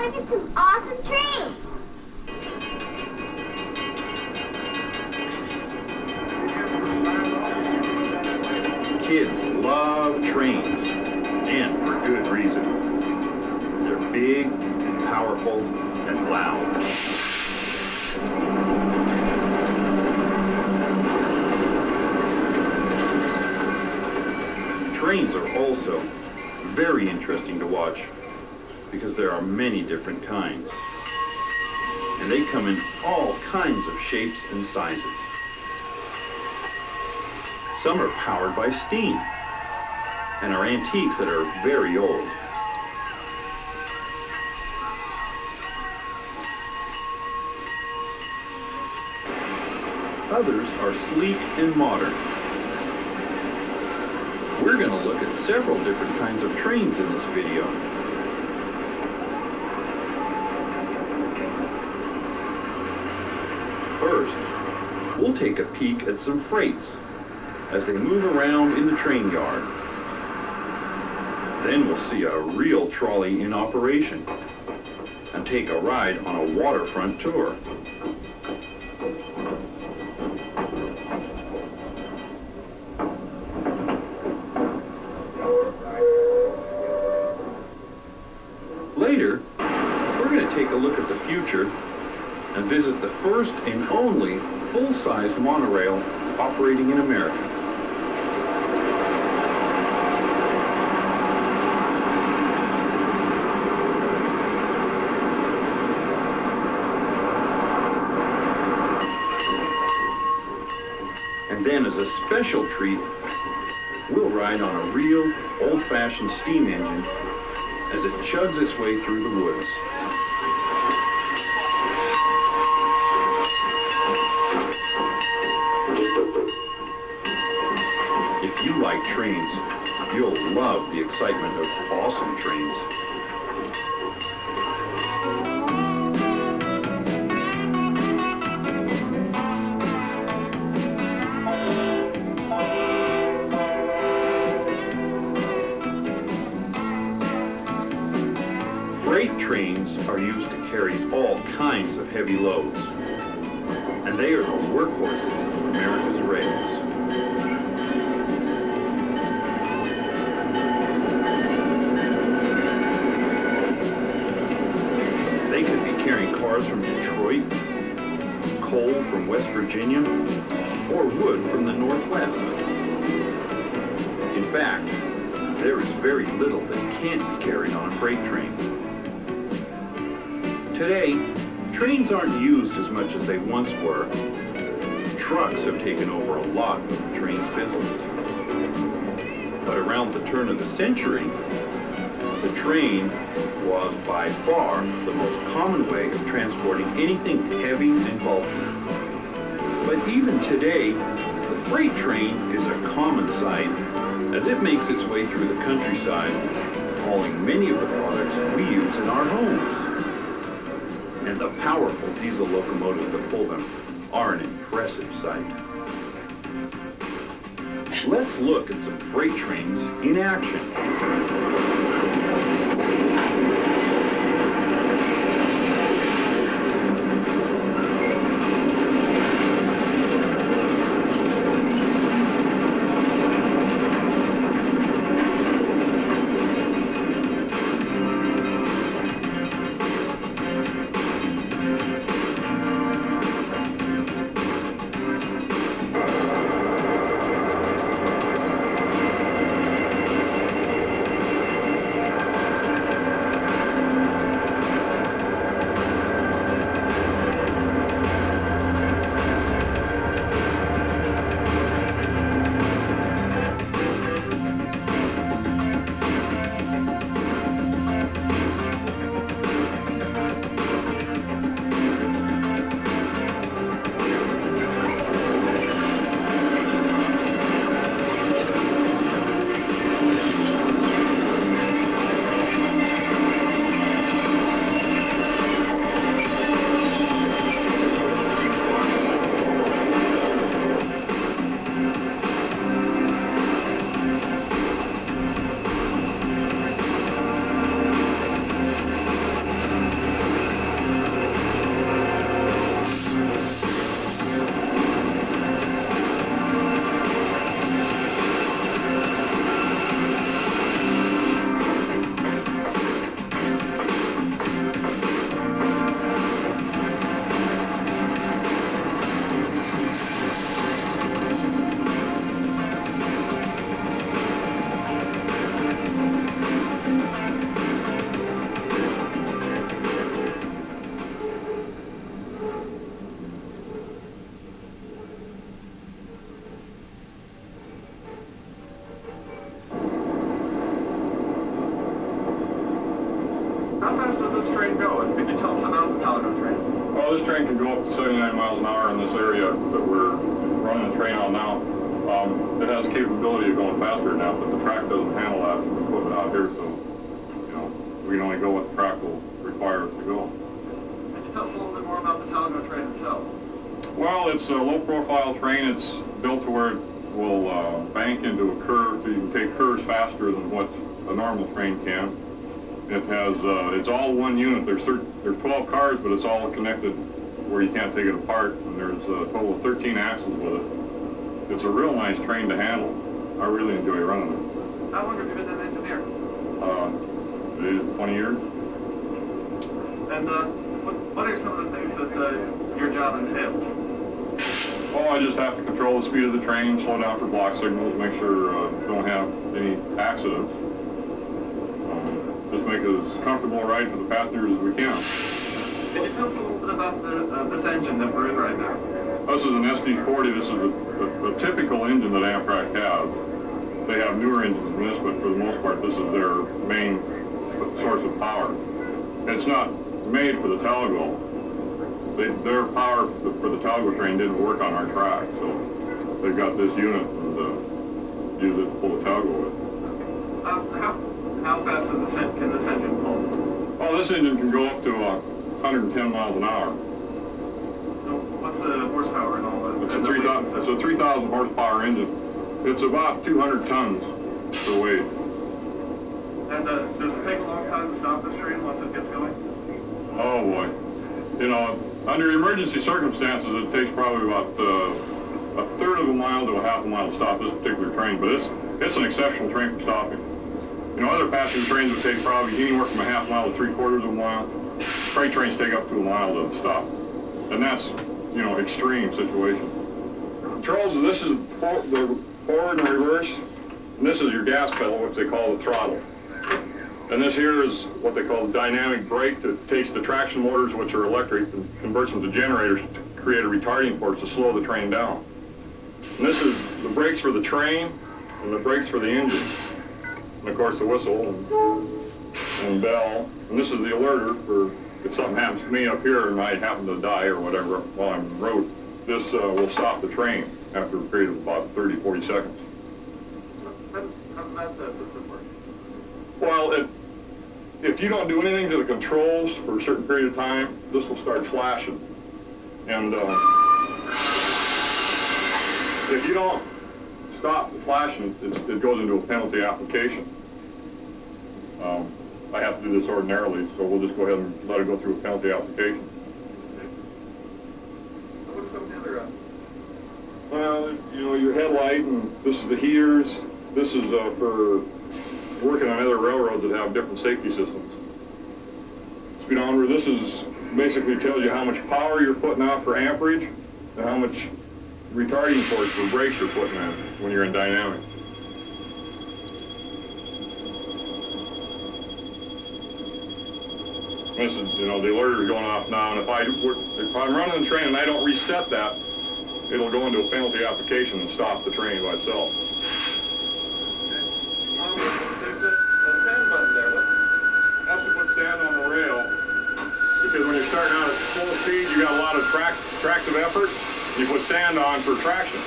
look at some awesome trains. Kids love trains, and for good reason. They're big, powerful, and loud. Trains are also very interesting to watch because there are many different kinds. And they come in all kinds of shapes and sizes. Some are powered by steam and are antiques that are very old. Others are sleek and modern. We're going to look at several different kinds of trains in this video. First, we'll take a peek at some freights as they move around in the train yard. Then we'll see a real trolley in operation and take a ride on a waterfront tour. Later, we're going to take a look at the future and visit the first and only full-size monorail operating in America. And then, as a special treat, we'll ride on a real old-fashioned steam engine as it chugs its way through the woods. If you like trains, you'll love the excitement of awesome trains. Freight trains are used to carry all kinds of heavy loads, and they are the workhorses of America's rails. They could be carrying cars from Detroit, coal from West Virginia, or wood from the Northwest. In fact, there is very little that can't be carried on a freight train. Today, trains aren't used as much as they once were. Trucks have taken over a lot of the train's business. But around the turn of the century, the train was by far the most common way of transporting anything heavy and bulky. But even today, the freight train is a common sight as it makes its way through the countryside, hauling many of the products we use in our homes. And the powerful diesel locomotives that pull them are an impressive sight. Let's look at some freight trains in action. train can go up to 79 miles an hour in this area that we're running the train on now. It has capability of going faster than that, but the track doesn't handle that equipment out here, so, you know, we can only go what the track will require us to go. Can you tell us a little bit more about the Talgo train itself? Well, it's a low-profile train. It's built to where it will bank into a curve, so you can take curves faster than what a normal train can. It has, it's all one unit. There's 12 cars, but it's all connected where you can't take it apart, and there's a total of 13 axles with it. It's a real nice train to handle. I really enjoy running it. How long have you been an engineer? 20 years. And what are some of the things that your job entails? Oh, I just have to control the speed of the train, slow down for block signals, make sure don't have any accidents. Just make it as comfortable a ride for the passengers as we can. Can you tell us a little bit about this engine that we're in right now? This is an SD40. This is a typical engine that Amtrak has. They have newer engines than this, but for the most part, this is their main source of power. It's not made for the Talgo. Their power for the Talgo train didn't work on our track, so they've got this unit and use it to pull the Talgo with. How fast can this engine pull? Oh, this engine can go up to 110 miles an hour. So what's the horsepower and all that? It's a 3,000 horsepower engine. It's about 200 tons per weight. And does it take a long time to stop this train once it gets going? Oh boy. You know, under emergency circumstances, it takes probably about a third of a mile to a half a mile to stop this particular train, but it's an exceptional train for stopping. You know, other passenger trains would take probably anywhere from a half mile to 3/4 of a mile. Freight trains take up to a mile to stop. And that's, you know, extreme situation. Controls, this is the forward and reverse, and this is your gas pedal, which they call the throttle. And this here is what they call the dynamic brake that takes the traction motors, which are electric, and converts them to generators to create a retarding force to slow the train down. And this is the brakes for the train and the brakes for the engine. And of course the whistle and bell. And this is the alerter for if something happens to me up here and I happen to die or whatever while I'm on the road. This will stop the train after a period of about 30, 40 seconds. How does that system work? Well, if you don't do anything to the controls for a certain period of time, this will start flashing. And if you don't stop the flashing, it goes into a penalty application. I have to do this ordinarily, so we'll just go ahead and let it go through a penalty application. What are some of the other Well, you know, your headlight, and this is the heaters. This is for working on other railroads that have different safety systems. Speedometer, this is basically tells you how much power you're putting out for amperage and how much retarding force for brakes you're putting in when you're in dynamic. This is, you know, the alerter is going off now, and if I'm running the train and I don't reset that, it'll go into a penalty application and stop the train by itself. There's a sand button there. That's to put sand on the rail, because when you're starting out at full speed, you got a lot of tractive effort. You put sand on for traction.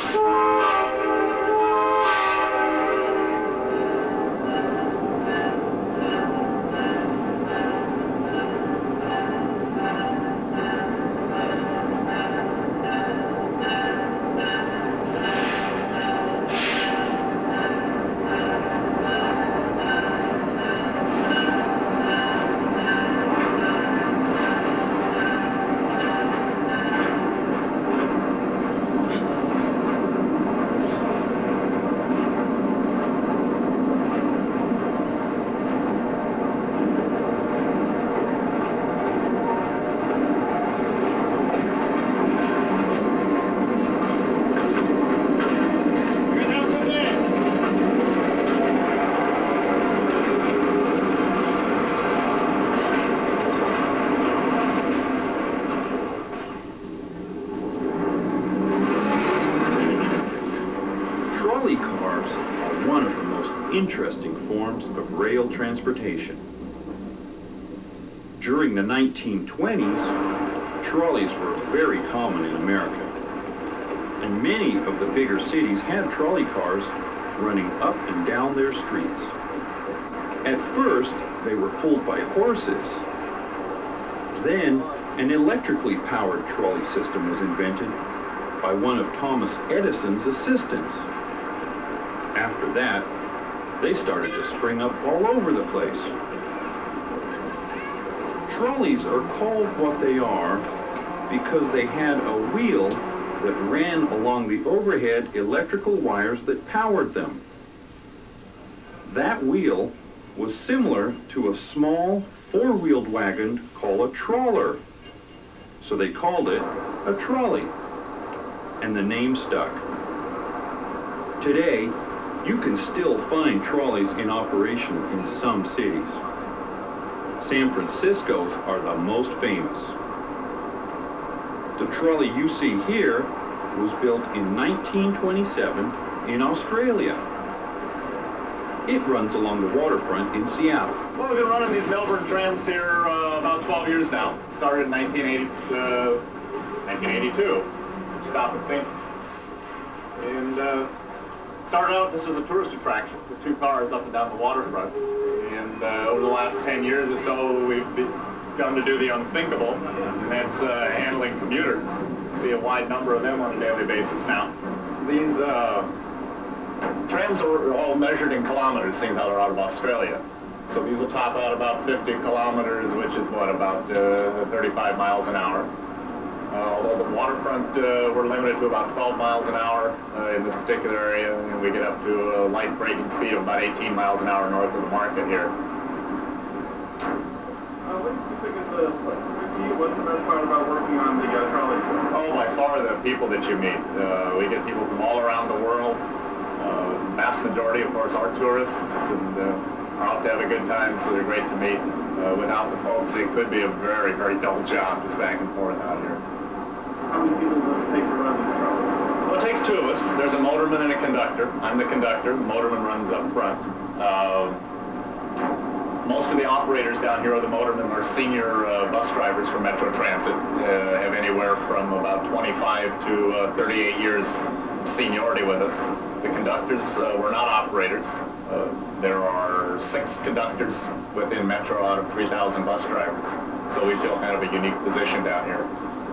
Trolley cars are one of the most interesting forms of rail transportation. During the 1920s, Trolleys were very common in America, and many of the bigger cities had trolley cars running up and down their streets. At first, they were pulled by horses. Then, an electrically powered trolley system was invented by one of Thomas Edison's assistants. After that, they started to spring up all over the place. Trolleys are called what they are because they had a wheel that ran along the overhead electrical wires that powered them. That wheel was similar to a small four-wheeled wagon called a trawler. So they called it a trolley, and the name stuck. Today, you can still find trolleys in operation in some cities. San Francisco's are the most famous. The trolley you see here was built in 1927 in Australia. It runs along the waterfront in Seattle. Well, we've been running these Melbourne trams here about 12 years now. Started in 1982. Stop and think. And started out just as a tourist attraction with two cars up and down the waterfront. And over the last 10 years or so, we've begun to do the unthinkable, and that's handling commuters. See a wide number of them on a daily basis now. These trams are all measured in kilometers, seeing how they're out of Australia. So these will top out about 50 kilometers, which is what, about 35 miles an hour. Although the waterfront, we're limited to about 12 miles an hour in this particular area, and we get up to a light braking speed of about 18 miles an hour north of the market here. What do you think is what's the best part about working on the trolley? Oh, by far the people that you meet. We get people from all around the world. Vast majority, of course, are tourists, and are out to have a good time, so they're great to meet. Without the folks, it could be a very, very dull job just back and forth out here. How many people does it take to run these trolleys? Well, it takes two of us. There's a motorman and a conductor. I'm the conductor. The motorman runs up front. Most of the operators down here, or the motormen, are senior bus drivers for Metro Transit. Have anywhere from about 25 to 38 years seniority with us. The conductors were not operators. There are 6 conductors within Metro out of 3,000 bus drivers. So we feel kind of a unique position down here.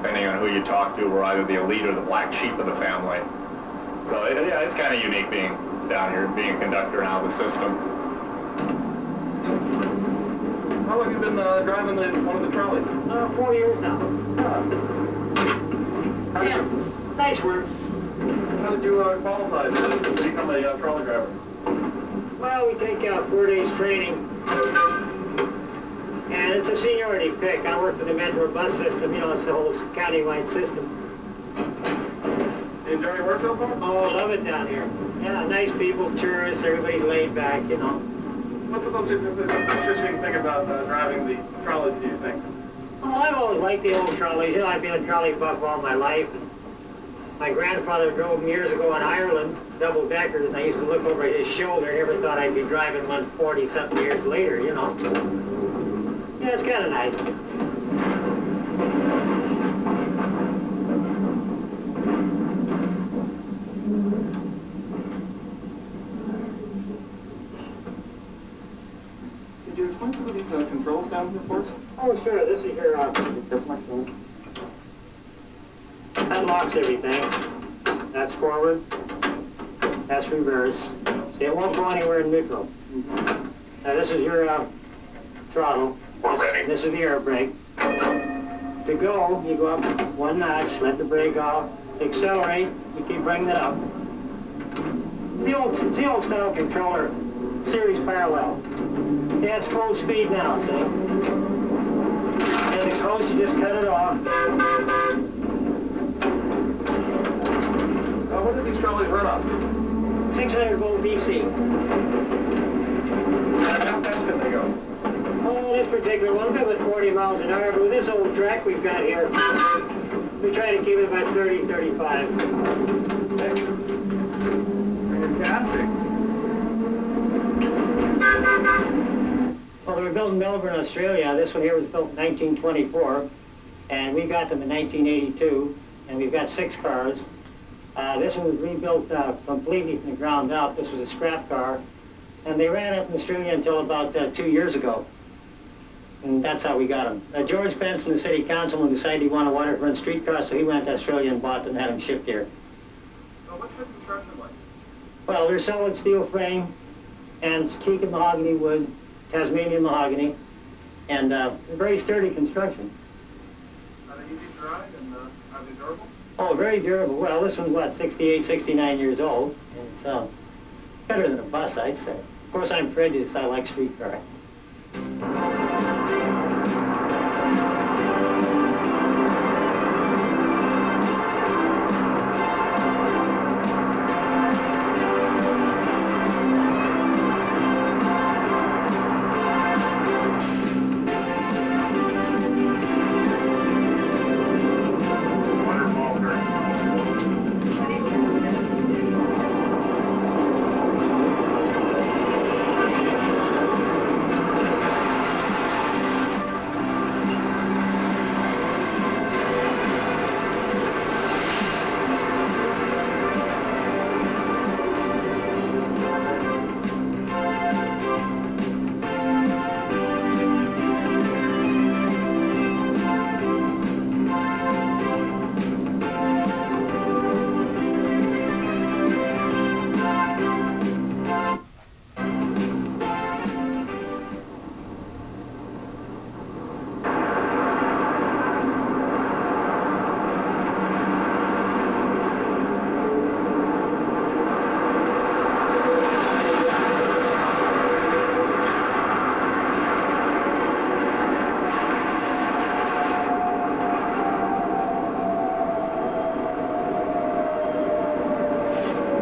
Depending on who you talk to, we're either the elite or the black sheep of the family. So yeah, it's kind of unique being down here, being a conductor now of the system. How long have you been driving one of the trolleys? 4 years now. Yeah, nice work. How did you qualify to become a trolley driver? Well, we take 4 days training, and it's a seniority pick. I work for the Metro bus system, you know, it's the whole county-wide system. You enjoy your work so far? Oh, I love it down here. Yeah, nice people, tourists, everybody's laid back, you know. What's the most interesting thing about driving the trolleys, do you think? Oh, I've always liked the old trolleys. You know, I've been a trolley buff all my life. My grandfather drove them years ago in Ireland, double-deckers, and I used to look over his shoulder. Never thought I'd be driving one 40-something years later, you know. Yeah, it's kind of nice. Could you explain some of these controls down here for us? Oh, sure. This is your... That's my phone. That locks everything. That's forward. That's reverse. See, it won't go anywhere in neutral. Now, this is your throttle. This is the air brake. To go, you go up one notch, let the brake off. To accelerate, you keep bringing it up. The old style controller, series parallel. Yeah, it's full speed now, see? And the coast, you just cut it off. What do these trolleys run on? 600 volt DC. How fast can they go? Oh, this particular one, we've got with 40 miles an hour, but with this old track we've got here, we try to keep it about 30, 35. Fantastic. Well, they were built in Melbourne, Australia. This one here was built in 1924. and we got them in 1982, and we've got 6 cars. This one was rebuilt completely from the ground up. This was a scrap car, and they ran up in Australia until about 2 years ago. And that's how we got them. George Benson, the city councilman, decided he wanted waterfront streetcars, so he went to Australia and bought them and had them shipped here. So what's the construction like? Well, they're solid steel frame, and teak and mahogany wood, Tasmanian mahogany, and very sturdy construction. Are they easy to drive and are they durable? Oh, very durable. Well, this one's, what, 68, 69 years old. It's better than a bus, I'd say. Of course, I'm prejudiced. I like streetcar.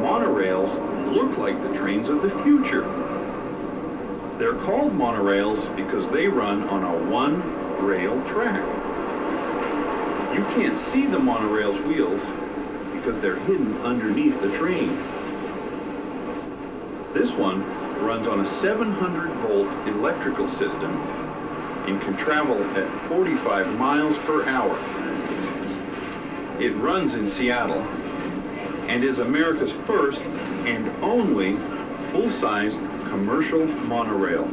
Monorails look like the trains of the future. They're called monorails because they run on a one-rail track. You can't see the monorail's wheels because they're hidden underneath the train. This one runs on a 700-volt electrical system and can travel at 45 miles per hour. It runs in Seattle and is America's first and only full-sized commercial monorail.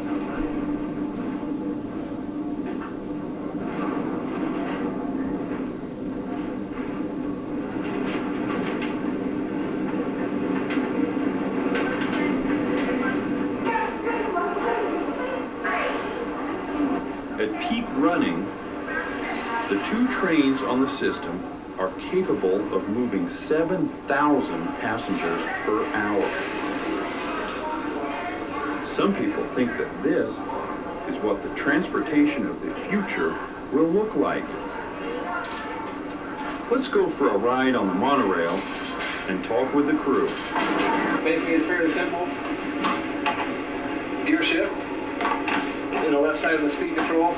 At peak running, the 2 trains on the system are capable of moving 7,000 passengers per hour. Some people think that this is what the transportation of the future will look like. Let's go for a ride on the monorail and talk with the crew. Basically, it's fairly simple. Gear shift. In the left side of the speed control.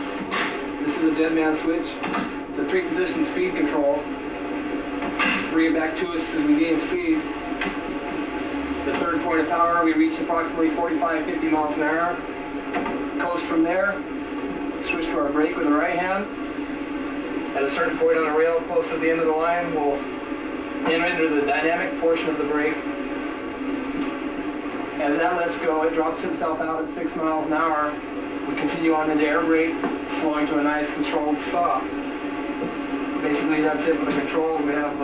This is a dead man switch. It's a 3-position speed control. Bring it back to us as we gain speed. The third point of power, we reach approximately 45-50 miles an hour. Coast from there. Switch to our brake with the right hand. At a certain point on the rail, close to the end of the line, we'll enter the dynamic portion of the brake. As that lets go, it drops itself out at 6 miles an hour. We continue on into air brake, slowing to a nice controlled stop. Basically, that's it for the controls. We have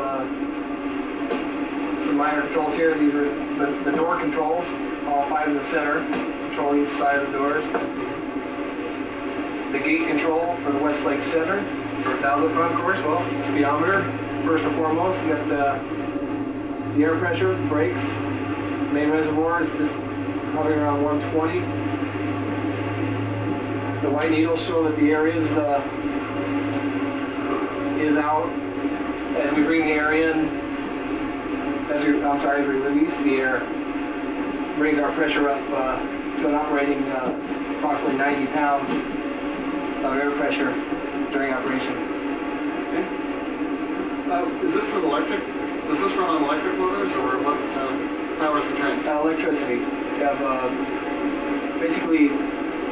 some minor controls here. These are the door controls, all 5 in the center, control each side of the doors. The gate control for the Westlake Center. For outlet front, of course, well, speedometer, first and foremost. We got the air pressure, brakes. Main reservoir is just hovering around 120. The white needles show that the air is out. As we bring the air in, as we release the air, brings our pressure up to an operating approximately 90 pounds of air pressure during operation. Is this an electric? Does this run on electric motors or what powers the train? Electricity. We have basically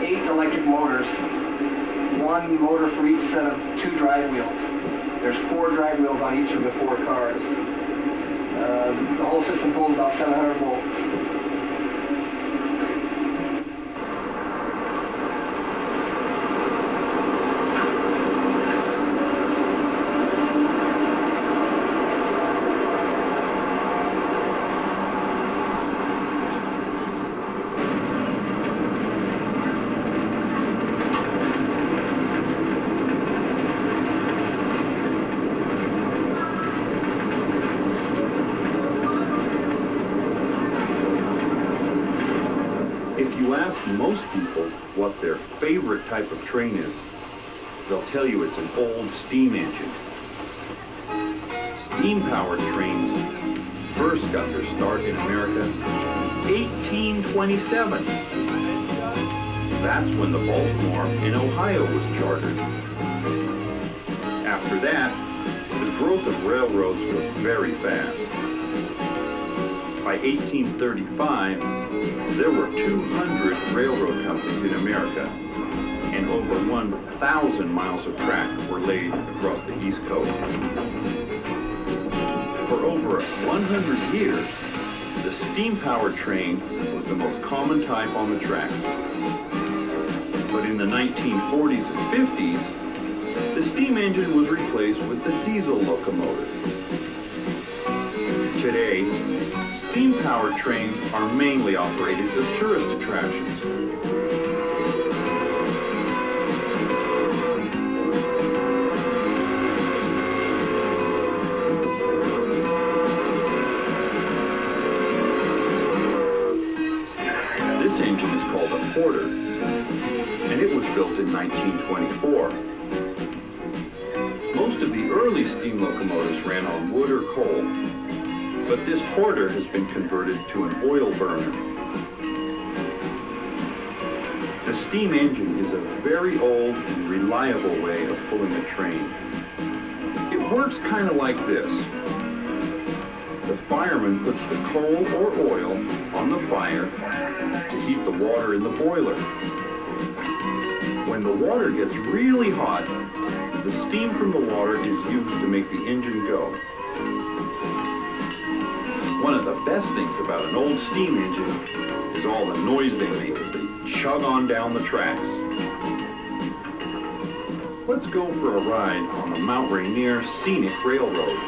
8 electric motors, 1 motor for each set of 2 drive wheels. There's 4 drag wheels on each of the 4 cars. The whole system pulls about 700 volts. If you ask most people what their favorite type of train is, they'll tell you it's an old steam engine. Steam-powered trains first got their start in America in 1827. That's when the Baltimore in Ohio was chartered. After that, the growth of railroads was very fast. By 1835, there were 200 railroad companies in America, and over 1,000 miles of track were laid across the East Coast. For over 100 years, the steam-powered train was the most common type on the tracks. But in the 1940s and 50s, the steam engine was replaced with the diesel locomotive. Today, steam-powered trains are mainly operated as tourist attractions. This engine is called a Porter, and it was built in 1924. Most of the early steam locomotives ran on wood or coal, but this Porter has been converted to an oil burner. The steam engine is a very old and reliable way of pulling a train. It works kind of like this. The fireman puts the coal or oil on the fire to heat the water in the boiler. When the water gets really hot, the steam from the water is used to make the engine go. One of the best things about an old steam engine is all the noise they make as they chug on down the tracks. Let's go for a ride on the Mount Rainier Scenic Railroad.